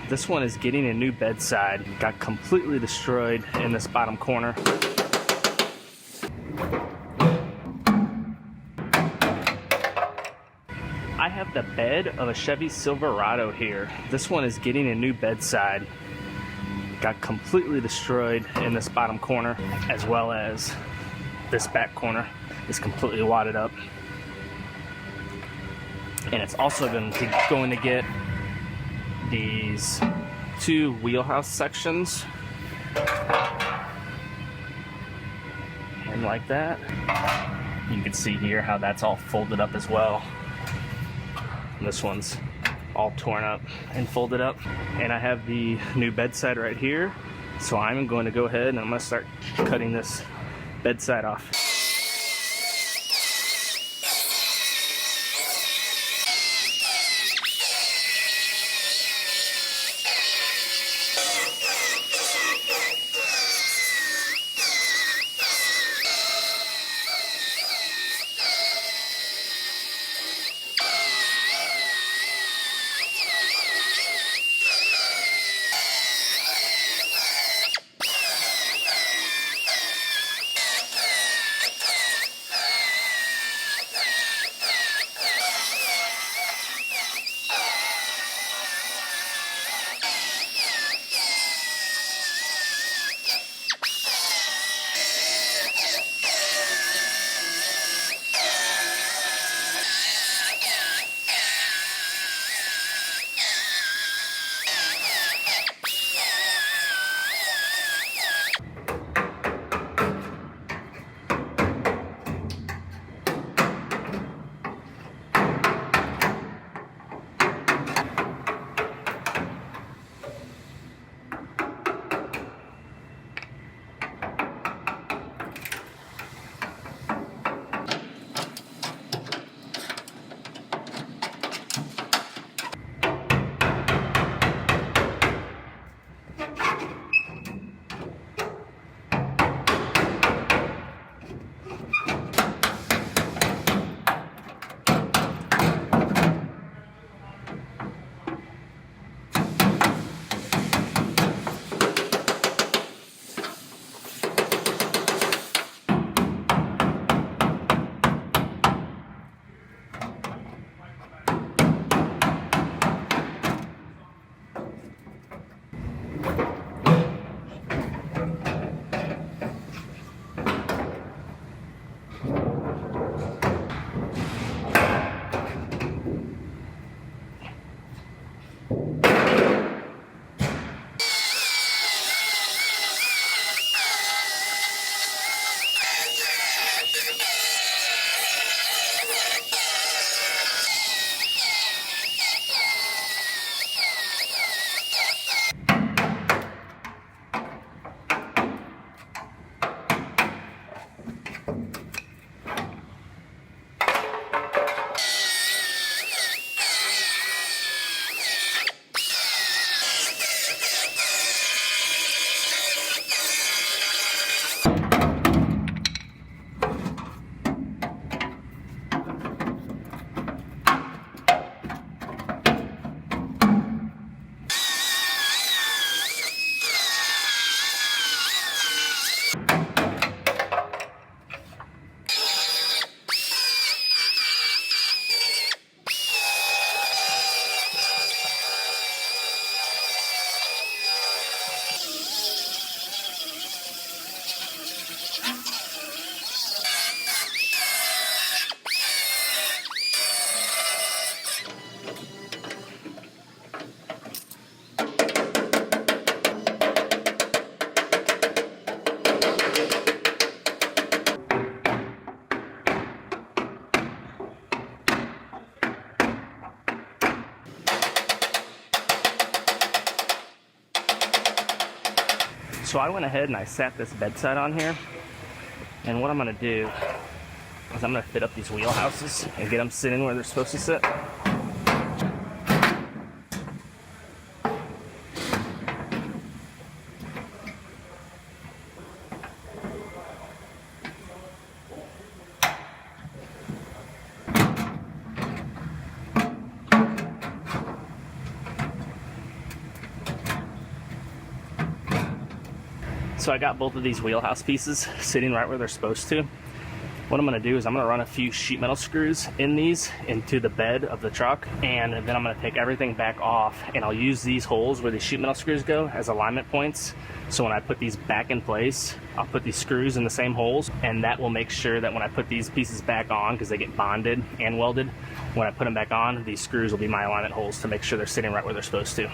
This one is getting a new bedside. Got completely destroyed in this bottom corner. I have the bed of a Chevy Silverado here. This one is getting a new bedside. Got completely destroyed in this bottom corner, as well as this back corner is completely wadded up. And it's also going to get these two wheelhouse sections, and like that. You can see here how that's all folded up as well. And this one's all torn up and folded up. And I have the new bedside right here. So I'm going to go ahead and I'm going to start cutting this bedside off. So I went ahead and I sat this bedside on here, and what I'm going to do is I'm going to fit up these wheelhouses and get them sitting where they're supposed to sit. So I got both of these wheelhouse pieces sitting right where they're supposed to. What I'm going to do is I'm going to run a few sheet metal screws in these into the bed of the truck, and then I'm going to take everything back off, and I'll use these holes where the sheet metal screws go as alignment points. So when I put these back in place, I'll put these screws in the same holes, and that will make sure that when I put these pieces back on, because they get bonded and welded, when I put them back on, these screws will be my alignment holes to make sure they're sitting right where they're supposed to.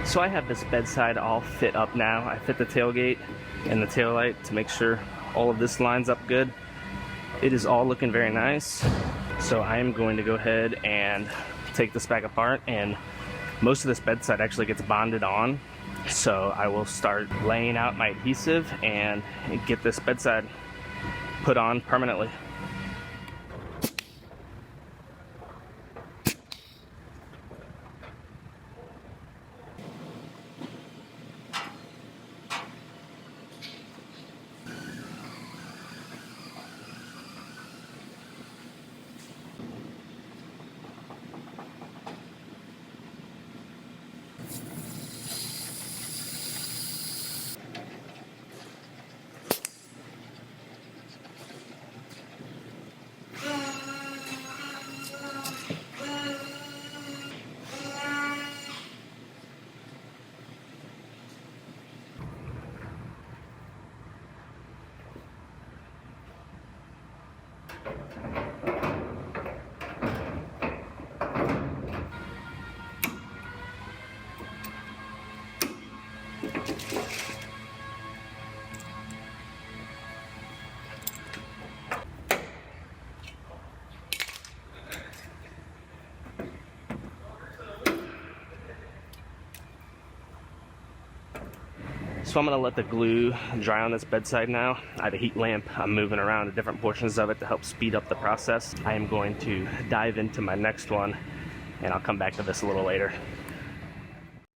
So I have this bedside all fit up now. I fit the tailgate and the taillight to make sure all of this lines up good. It is all looking very nice. So I am going to go ahead and take this back apart, and most of this bedside actually gets bonded on. So I will start laying out my adhesive and get this bedside put on permanently. So I'm gonna let the glue dry on this bedside now. I have a heat lamp. I'm moving around to different portions of it to help speed up the process. I am going to dive into my next one, and I'll come back to this a little later.